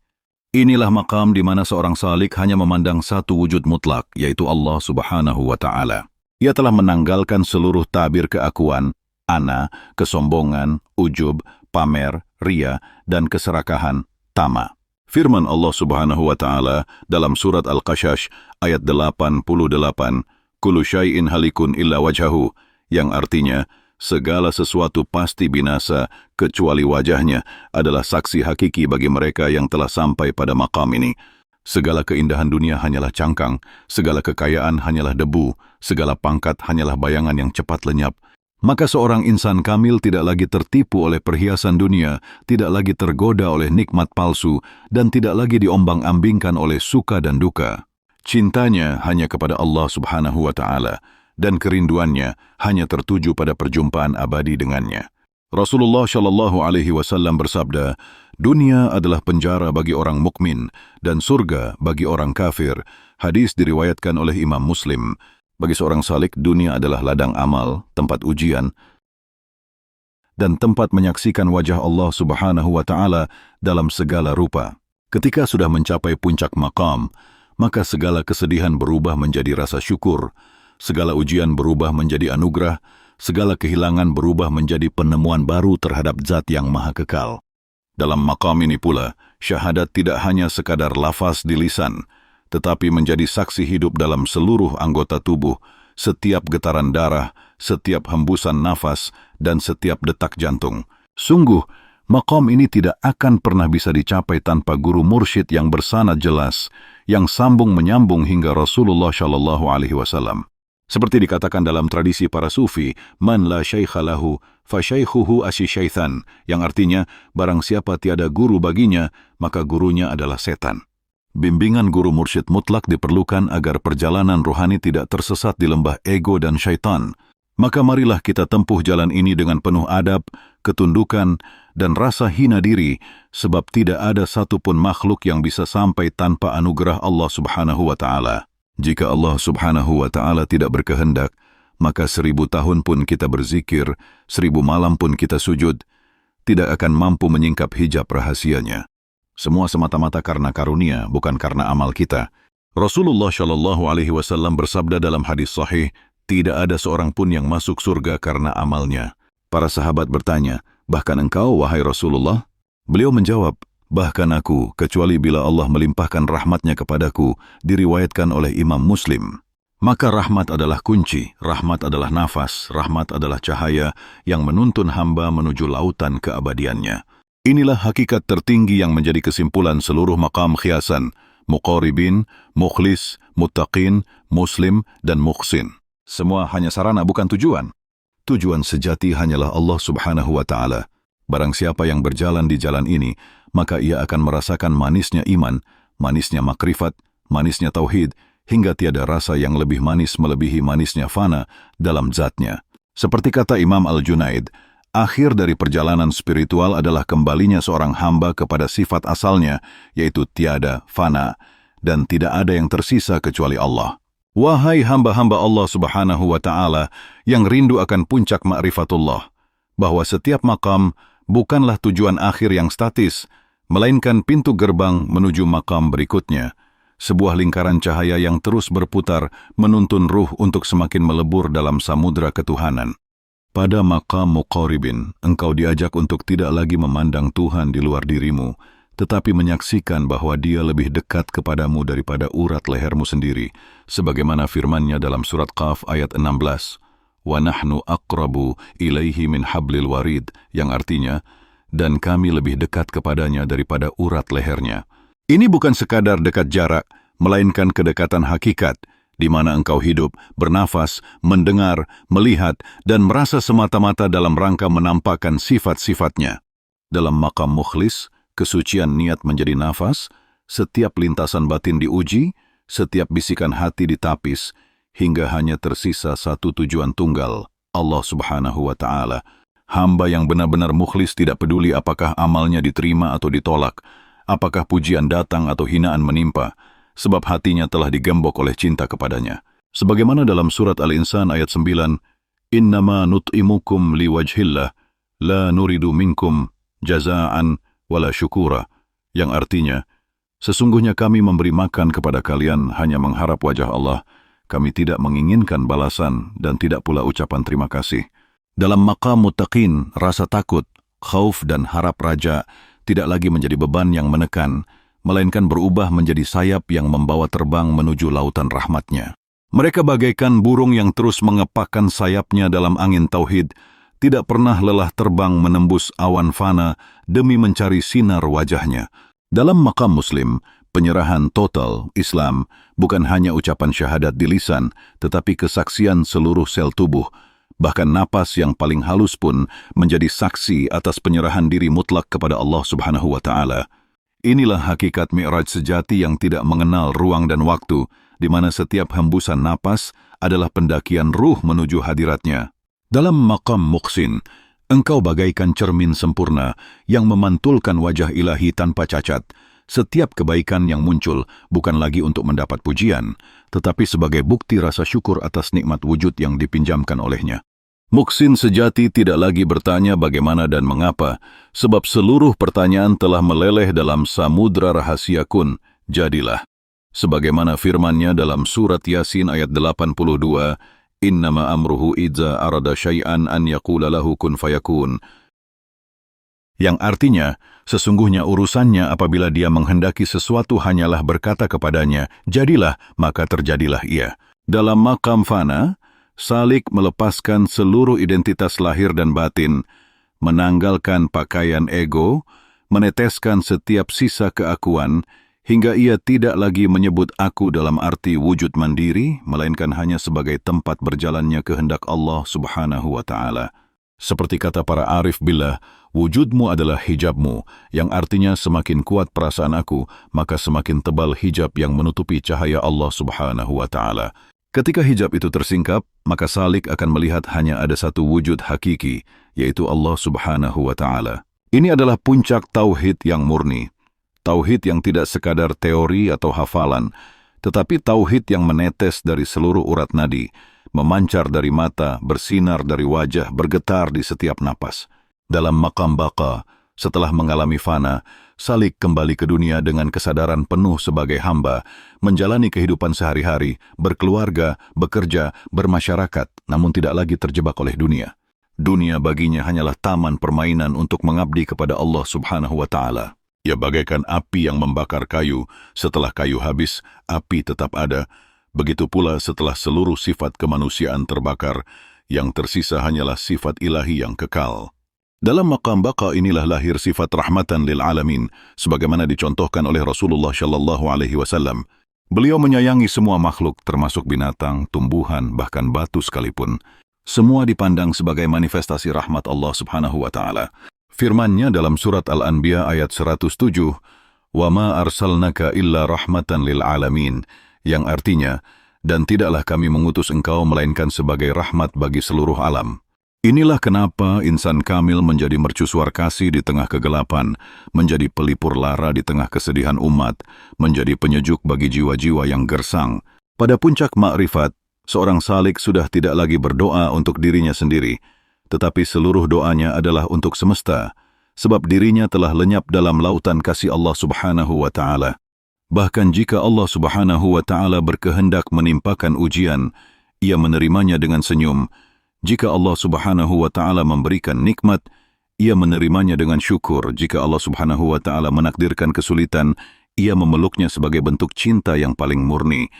Inilah maqam di mana seorang salik hanya memandang satu wujud mutlak, yaitu Allah Subhanahu wa Ta'ala. Ia telah menanggalkan seluruh tabir keakuan, ana, kesombongan, ujub, pamer, ria, dan keserakahan, tama. Firman Allah Subhanahu wa Ta'ala dalam surat Al-Qashash ayat 88, "Kullu syai'in halikun illa wajhahu," yang artinya segala sesuatu pasti binasa kecuali wajahnya adalah saksi hakiki bagi mereka yang telah sampai pada maqam ini. Segala keindahan dunia hanyalah cangkang, segala kekayaan hanyalah debu, segala pangkat hanyalah bayangan yang cepat lenyap. Maka seorang insan kamil tidak lagi tertipu oleh perhiasan dunia, tidak lagi tergoda oleh nikmat palsu, dan tidak lagi diombang-ambingkan oleh suka dan duka. Cintanya hanya kepada Allah Subhanahu wa Ta'ala, dan kerinduannya hanya tertuju pada perjumpaan abadi dengannya. Rasulullah Shallallahu Alaihi Wasallam bersabda, "Dunia adalah penjara bagi orang mukmin dan surga bagi orang kafir." Hadis diriwayatkan oleh Imam Muslim. Bagi seorang salik, dunia adalah ladang amal, tempat ujian, dan tempat menyaksikan wajah Allah Subhanahu wa Ta'ala dalam segala rupa. Ketika sudah mencapai puncak maqam, maka segala kesedihan berubah menjadi rasa syukur, segala ujian berubah menjadi anugerah, segala kehilangan berubah menjadi penemuan baru terhadap Zat yang Maha Kekal. Dalam maqam ini pula, syahadat tidak hanya sekadar lafaz di lisan, tetapi menjadi saksi hidup dalam seluruh anggota tubuh, setiap getaran darah, setiap hembusan nafas, dan setiap detak jantung. Sungguh, maqam ini tidak akan pernah bisa dicapai tanpa guru mursyid yang bersanad jelas, yang sambung menyambung hingga Rasulullah Shallallahu Alaihi Wasallam. Seperti dikatakan dalam tradisi para sufi, "Man la syaikha lahu, fa syaikhuhu asy-syaitan," yang artinya, barang siapa tiada guru baginya, maka gurunya adalah setan. Bimbingan guru mursyid mutlak diperlukan agar perjalanan rohani tidak tersesat di lembah ego dan syaitan. Maka marilah kita tempuh jalan ini dengan penuh adab, ketundukan, dan rasa hina diri, sebab tidak ada satupun makhluk yang bisa sampai tanpa anugerah Allah Subhanahu wa Ta'ala. Jika Allah Subhanahu wa Ta'ala tidak berkehendak, maka 1000 tahun pun kita berzikir, 1000 malam pun kita sujud, tidak akan mampu menyingkap hijab rahasianya. Semua semata-mata karena karunia, bukan karena amal kita. Rasulullah Shallallahu Alaihi Wasallam bersabda dalam hadis sahih, "Tidak ada seorang pun yang masuk surga karena amalnya." Para sahabat bertanya, "Bahkan engkau, wahai Rasulullah?" Beliau menjawab, "Bahkan aku, kecuali bila Allah melimpahkan rahmatnya kepadaku," diriwayatkan oleh Imam Muslim. Maka rahmat adalah kunci, rahmat adalah nafas, rahmat adalah cahaya yang menuntun hamba menuju lautan keabadiannya. Inilah hakikat tertinggi yang menjadi kesimpulan seluruh maqam khiasan, muqaribin, mukhlis, muttaqin, muslim, dan muhsin. Semua hanya sarana, bukan tujuan. Tujuan sejati hanyalah Allah Subhanahu wa Ta'ala. Barang siapa yang berjalan di jalan ini, maka ia akan merasakan manisnya iman, manisnya makrifat, manisnya tauhid, hingga tiada rasa yang lebih manis melebihi manisnya fana dalam zatnya. Seperti kata Imam Al-Junaid, akhir dari perjalanan spiritual adalah kembalinya seorang hamba kepada sifat asalnya, yaitu tiada, fana, dan tidak ada yang tersisa kecuali Allah. Wahai hamba-hamba Allah Subhanahu wa Ta'ala yang rindu akan puncak ma'rifatullah, bahwa setiap maqam bukanlah tujuan akhir yang statis, melainkan pintu gerbang menuju maqam berikutnya, sebuah lingkaran cahaya yang terus berputar menuntun ruh untuk semakin melebur dalam samudra ketuhanan. Pada maqam muqaribin, engkau diajak untuk tidak lagi memandang Tuhan di luar dirimu, tetapi menyaksikan bahwa Dia lebih dekat kepadamu daripada urat lehermu sendiri, sebagaimana firman-Nya dalam surat Qaf ayat 16, "Wa nahnu aqrabu ilaihi min hablil warid," yang artinya, dan kami lebih dekat kepadanya daripada urat lehernya. Ini bukan sekadar dekat jarak, melainkan kedekatan hakikat, di mana engkau hidup, bernafas, mendengar, melihat, dan merasa semata-mata dalam rangka menampakkan sifat-sifatnya. Dalam maqam mukhlis, kesucian niat menjadi nafas, setiap lintasan batin diuji, setiap bisikan hati ditapis, hingga hanya tersisa satu tujuan tunggal, Allah Subhanahu wa Ta'ala. Hamba yang benar-benar mukhlis tidak peduli apakah amalnya diterima atau ditolak, apakah pujian datang atau hinaan menimpa, sebab hatinya telah digembok oleh cinta kepadanya. Sebagaimana dalam surat Al-Insan ayat 9, "Innama nut'imukum liwajhillah, la nuridu minkum jaza'an wala syukura," yang artinya, Sesungguhnya kami memberi makan kepada kalian hanya mengharap wajah Allah. Kami tidak menginginkan balasan dan tidak pula ucapan terima kasih. Dalam maqam muttaqin, rasa takut, khauf dan harap raja tidak lagi menjadi beban yang menekan, melainkan berubah menjadi sayap yang membawa terbang menuju lautan rahmatnya. Mereka bagaikan burung yang terus mengepakkan sayapnya dalam angin tauhid, tidak pernah lelah terbang menembus awan fana demi mencari sinar wajahnya. Dalam maqam muslim, penyerahan total Islam bukan hanya ucapan syahadat di lisan, tetapi kesaksian seluruh sel tubuh. Bahkan napas yang paling halus pun menjadi saksi atas penyerahan diri mutlak kepada Allah Subhanahu wa Ta'ala. Inilah hakikat Mi'raj sejati yang tidak mengenal ruang dan waktu, di mana setiap hembusan napas adalah pendakian ruh menuju hadiratnya. Dalam maqam muhsin, engkau bagaikan cermin sempurna yang memantulkan wajah ilahi tanpa cacat. Setiap kebaikan yang muncul bukan lagi untuk mendapat pujian, tetapi sebagai bukti rasa syukur atas nikmat wujud yang dipinjamkan olehnya. Muhsin sejati tidak lagi bertanya bagaimana dan mengapa, sebab seluruh pertanyaan telah meleleh dalam samudra rahasia kun, jadilah. Sebagaimana firman-Nya dalam surat Yasin ayat 82, Innama amruhu idza arada syai'an an yaqula lahu kun fayakun. Yang artinya, sesungguhnya urusannya apabila dia menghendaki sesuatu hanyalah berkata kepadanya, jadilah, maka terjadilah ia. Dalam maqam fana, salik melepaskan seluruh identitas lahir dan batin, menanggalkan pakaian ego, meneteskan setiap sisa keakuan, hingga ia tidak lagi menyebut aku dalam arti wujud mandiri, melainkan hanya sebagai tempat berjalannya kehendak Allah Subhanahu wa Ta'ala. Seperti kata para arif billah, wujudmu adalah hijabmu, yang artinya semakin kuat perasaan aku, maka semakin tebal hijab yang menutupi cahaya Allah Subhanahu wa Ta'ala. Ketika hijab itu tersingkap, maka salik akan melihat hanya ada satu wujud hakiki, yaitu Allah Subhanahu wa Ta'ala. Ini adalah puncak tauhid yang murni. Tauhid yang tidak sekadar teori atau hafalan, tetapi tauhid yang menetes dari seluruh urat nadi, memancar dari mata, bersinar dari wajah, bergetar di setiap napas. Dalam maqam baqa, setelah mengalami fana, salik kembali ke dunia dengan kesadaran penuh sebagai hamba, menjalani kehidupan sehari-hari, berkeluarga, bekerja, bermasyarakat, namun tidak lagi terjebak oleh dunia. Dunia baginya hanyalah taman permainan untuk mengabdi kepada Allah Subhanahu wa Ta'ala. Ia bagaikan api yang membakar kayu, setelah kayu habis, api tetap ada. Begitu pula setelah seluruh sifat kemanusiaan terbakar, yang tersisa hanyalah sifat ilahi yang kekal. Dalam maqam baqa inilah lahir sifat rahmatan lil alamin, sebagaimana dicontohkan oleh Rasulullah SAW. Beliau menyayangi semua makhluk, termasuk binatang, tumbuhan, bahkan batu sekalipun. Semua dipandang sebagai manifestasi rahmat Allah Subhanahu wa Ta'ala. Firman-Nya dalam surat Al-Anbiya ayat 107, "Wa ma arsalnaka illa rahmatan lil alamin," yang artinya, dan tidaklah kami mengutus engkau melainkan sebagai rahmat bagi seluruh alam. Inilah kenapa insan kamil menjadi mercusuar kasih di tengah kegelapan, menjadi pelipur lara di tengah kesedihan umat, menjadi penyejuk bagi jiwa-jiwa yang gersang. Pada puncak makrifat, seorang salik sudah tidak lagi berdoa untuk dirinya sendiri, tetapi seluruh doanya adalah untuk semesta, sebab dirinya telah lenyap dalam lautan kasih Allah Subhanahu wa Ta'ala. Bahkan jika Allah Subhanahu wa Ta'ala berkehendak menimpakan ujian, ia menerimanya dengan senyum. Jika Allah Subhanahu wa Ta'ala memberikan nikmat, ia menerimanya dengan syukur. Jika Allah Subhanahu wa Ta'ala menakdirkan kesulitan, ia memeluknya sebagai bentuk cinta yang paling murni.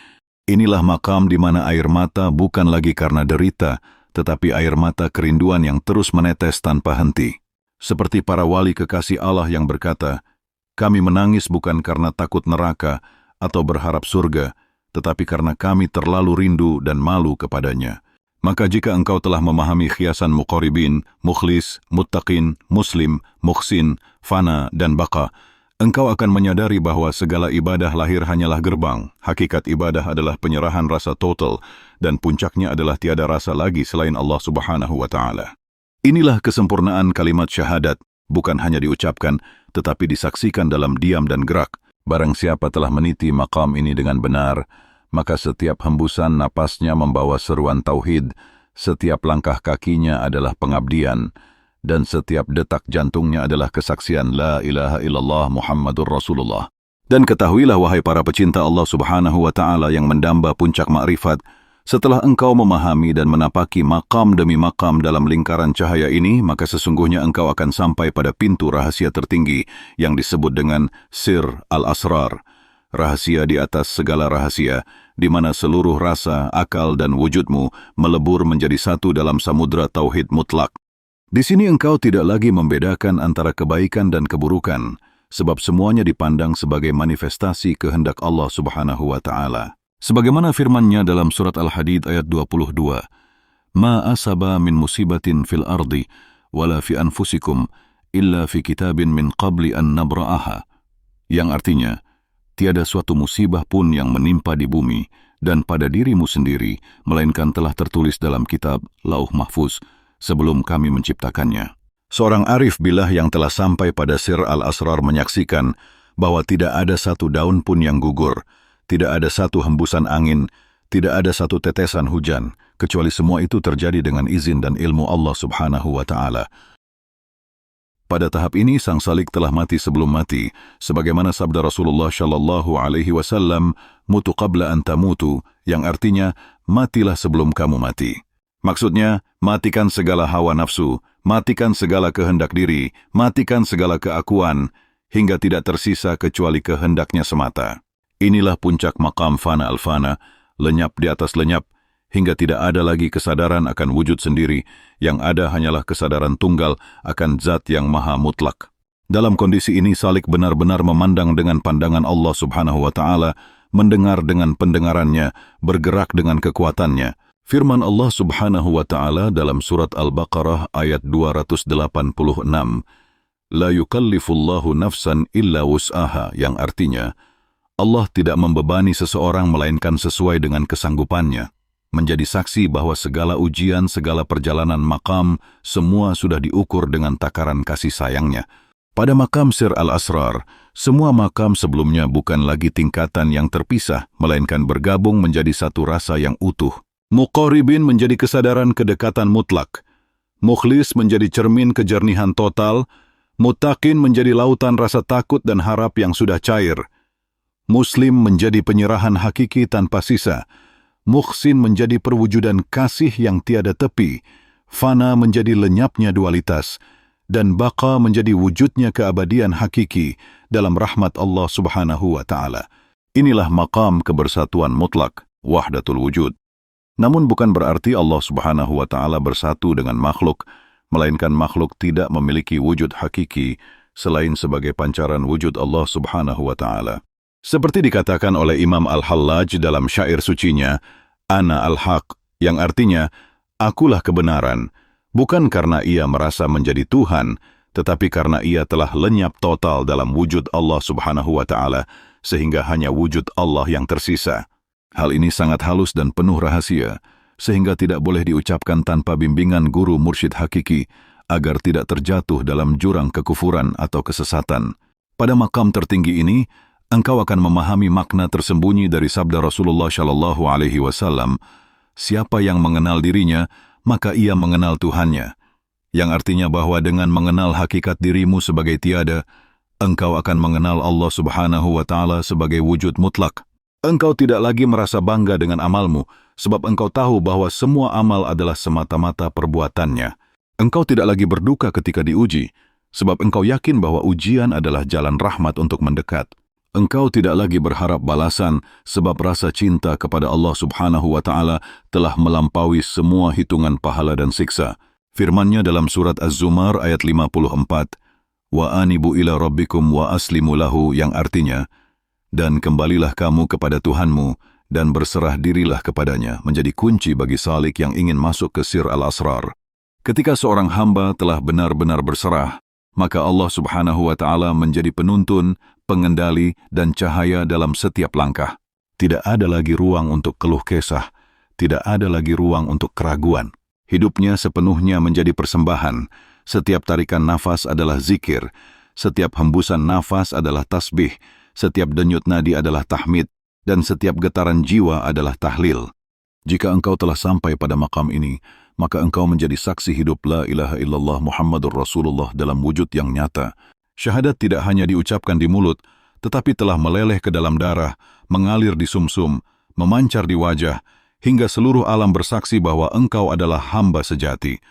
Inilah makam di mana air mata bukan lagi karena derita, tetapi air mata kerinduan yang terus menetes tanpa henti. Seperti para wali kekasih Allah yang berkata, kami menangis bukan karena takut neraka atau berharap surga, tetapi karena kami terlalu rindu dan malu kepadanya. Maka jika engkau telah memahami khiasan muqaribin, mukhlis, muttaqin, muslim, muhsin, fana, dan baqa, engkau akan menyadari bahwa segala ibadah lahir hanyalah gerbang. Hakikat ibadah adalah penyerahan rasa total, dan puncaknya adalah tiada rasa lagi selain Allah Subhanahu wa Ta'ala. Inilah kesempurnaan kalimat syahadat, bukan hanya diucapkan, tetapi disaksikan dalam diam dan gerak. Barang siapa telah meniti maqam ini dengan benar, maka setiap hembusan napasnya membawa seruan tauhid, setiap langkah kakinya adalah pengabdian, dan setiap detak jantungnya adalah kesaksian La ilaha illallah Muhammadur Rasulullah. Dan ketahuilah wahai para pecinta Allah Subhanahu wa Ta'ala yang mendamba puncak makrifat, setelah engkau memahami dan menapaki makam demi makam dalam lingkaran cahaya ini, maka sesungguhnya engkau akan sampai pada pintu rahasia tertinggi yang disebut dengan Sir al-Asrar, rahasia di atas segala rahasia, di mana seluruh rasa, akal dan wujudmu melebur menjadi satu dalam samudra tauhid mutlak. Di sini engkau tidak lagi membedakan antara kebaikan dan keburukan, sebab semuanya dipandang sebagai manifestasi kehendak Allah Subhanahu wa Ta'ala. Sebagaimana firman-Nya dalam surat Al-Hadid ayat 22, "Ma asaba min musibatin fil ardi wala fi anfusikum illa fi kitabin min qabli an nabra'aha." Yang artinya, tiada suatu musibah pun yang menimpa di bumi dan pada dirimu sendiri, melainkan telah tertulis dalam kitab Lauh Mahfuz sebelum kami menciptakannya. Seorang arif billah yang telah sampai pada Sir al-Asrar menyaksikan bahwa tidak ada satu daun pun yang gugur, tidak ada satu hembusan angin, tidak ada satu tetesan hujan, kecuali semua itu terjadi dengan izin dan ilmu Allah Subhanahu wa Ta'ala. Pada tahap ini, sang salik telah mati sebelum mati, sebagaimana sabda Rasulullah Shallallahu Alaihi Wasallam, "Mutu qabla an tamutu," yang artinya, matilah sebelum kamu mati. Maksudnya, matikan segala hawa nafsu, matikan segala kehendak diri, matikan segala keakuan, hingga tidak tersisa kecuali kehendaknya semata. Inilah puncak maqam fana al-fana, lenyap di atas lenyap, hingga tidak ada lagi kesadaran akan wujud sendiri, yang ada hanyalah kesadaran tunggal akan zat yang maha mutlak. Dalam kondisi ini, salik benar-benar memandang dengan pandangan Allah Subhanahu wa Ta'ala, mendengar dengan pendengarannya, bergerak dengan kekuatannya. Firman Allah Subhanahu wa Ta'ala dalam surat Al-Baqarah ayat 286, "La yukallifullahu nafsan illa wus'aha," yang artinya, Allah tidak membebani seseorang melainkan sesuai dengan kesanggupannya. Menjadi saksi bahwa segala ujian, segala perjalanan makam, semua sudah diukur dengan takaran kasih sayangnya. Pada makam Sir al-Asrar, semua makam sebelumnya bukan lagi tingkatan yang terpisah, melainkan bergabung menjadi satu rasa yang utuh. Muqarribin menjadi kesadaran kedekatan mutlak. Mukhlis menjadi cermin kejernihan total. Muttaqin menjadi lautan rasa takut dan harap yang sudah cair. Muslim menjadi penyerahan hakiki tanpa sisa. Muhsin menjadi perwujudan kasih yang tiada tepi. Fana menjadi lenyapnya dualitas. Dan baqa menjadi wujudnya keabadian hakiki dalam rahmat Allah Subhanahu wa Ta'ala. Inilah maqam kebersatuan mutlak, wahdatul wujud. Namun bukan berarti Allah Subhanahu wa Ta'ala bersatu dengan makhluk, melainkan makhluk tidak memiliki wujud hakiki selain sebagai pancaran wujud Allah Subhanahu wa Ta'ala. Seperti dikatakan oleh Imam Al-Hallaj dalam syair sucinya, "Ana al-haq," yang artinya, akulah kebenaran, bukan karena ia merasa menjadi Tuhan, tetapi karena ia telah lenyap total dalam wujud Allah Subhanahu wa Ta'ala, sehingga hanya wujud Allah yang tersisa. Hal ini sangat halus dan penuh rahasia, sehingga tidak boleh diucapkan tanpa bimbingan guru mursyid hakiki, agar tidak terjatuh dalam jurang kekufuran atau kesesatan. Pada makam tertinggi ini, engkau akan memahami makna tersembunyi dari sabda Rasulullah Shallallahu Alaihi Wasallam, "Siapa yang mengenal dirinya, maka ia mengenal Tuhannya." Yang artinya bahwa dengan mengenal hakikat dirimu sebagai tiada, engkau akan mengenal Allah Subhanahu wa Ta'ala sebagai wujud mutlak. Engkau tidak lagi merasa bangga dengan amalmu, sebab engkau tahu bahwa semua amal adalah semata-mata perbuatannya. Engkau tidak lagi berduka ketika diuji, sebab engkau yakin bahwa ujian adalah jalan rahmat untuk mendekat. Engkau tidak lagi berharap balasan, sebab rasa cinta kepada Allah Subhanahu wa Ta'ala telah melampaui semua hitungan pahala dan siksa. Firman-Nya dalam surat Az-Zumar ayat 54, "Wa anibu ila rabbikum wa aslimu lahu," yang artinya, "Dan kembalilah kamu kepada Tuhanmu, dan berserah dirilah kepadanya," menjadi kunci bagi salik yang ingin masuk ke Sir al-Asrar. Ketika seorang hamba telah benar-benar berserah, maka Allah Subhanahu wa Ta'ala menjadi penuntun, pengendali, dan cahaya dalam setiap langkah. Tidak ada lagi ruang untuk keluh kesah, tidak ada lagi ruang untuk keraguan. Hidupnya sepenuhnya menjadi persembahan. Setiap tarikan nafas adalah zikir, setiap hembusan nafas adalah tasbih, setiap denyut nadi adalah tahmid, dan setiap getaran jiwa adalah tahlil. Jika engkau telah sampai pada makam ini, maka engkau menjadi saksi hidup la ilaha illallah Muhammadur Rasulullah dalam wujud yang nyata. Syahadat tidak hanya diucapkan di mulut, tetapi telah meleleh ke dalam darah, mengalir di sumsum, memancar di wajah, hingga seluruh alam bersaksi bahwa engkau adalah hamba sejati.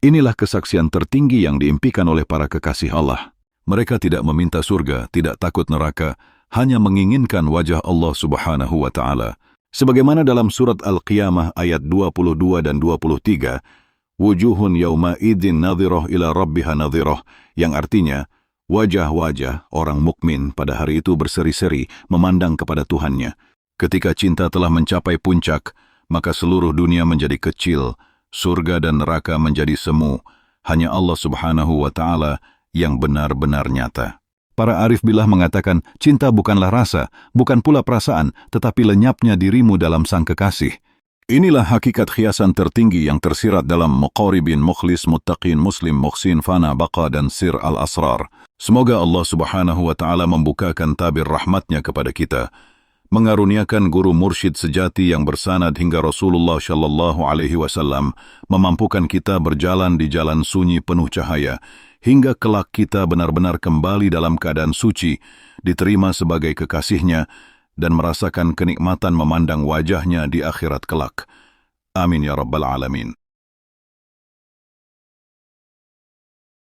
Inilah kesaksian tertinggi yang diimpikan oleh para kekasih Allah. Mereka tidak meminta surga, tidak takut neraka, hanya menginginkan wajah Allah Subhanahu wa Ta'ala. Sebagaimana dalam surat Al-Qiyamah ayat 22 dan 23, wujuhun yawma idzin nadhirah ila rabbiha nadhirah, yang artinya, wajah-wajah orang mukmin pada hari itu berseri-seri memandang kepada Tuhannya. Ketika cinta telah mencapai puncak, maka seluruh dunia menjadi kecil, surga dan neraka menjadi semu. Hanya Allah Subhanahu wa Ta'ala yang benar-benar nyata. Para arif billah mengatakan, cinta bukanlah rasa, bukan pula perasaan, tetapi lenyapnya dirimu dalam sang kekasih. Inilah hakikat khiasan tertinggi yang tersirat dalam Muqaribin, Mukhlis, Muttaqin, Muslim, Muhsin, Fana, Baqa, dan Sir al-Asrar. Semoga Allah Subhanahu wa Ta'ala membukakan tabir rahmatnya kepada kita, mengaruniakan guru mursyid sejati yang bersanad hingga Rasulullah Shallallahu Alaihi Wasallam, memampukan kita berjalan di jalan sunyi penuh cahaya, hingga kelak kita benar-benar kembali dalam keadaan suci, diterima sebagai kekasihnya, dan merasakan kenikmatan memandang wajahnya di akhirat kelak. Amin ya Rabbal Alamin.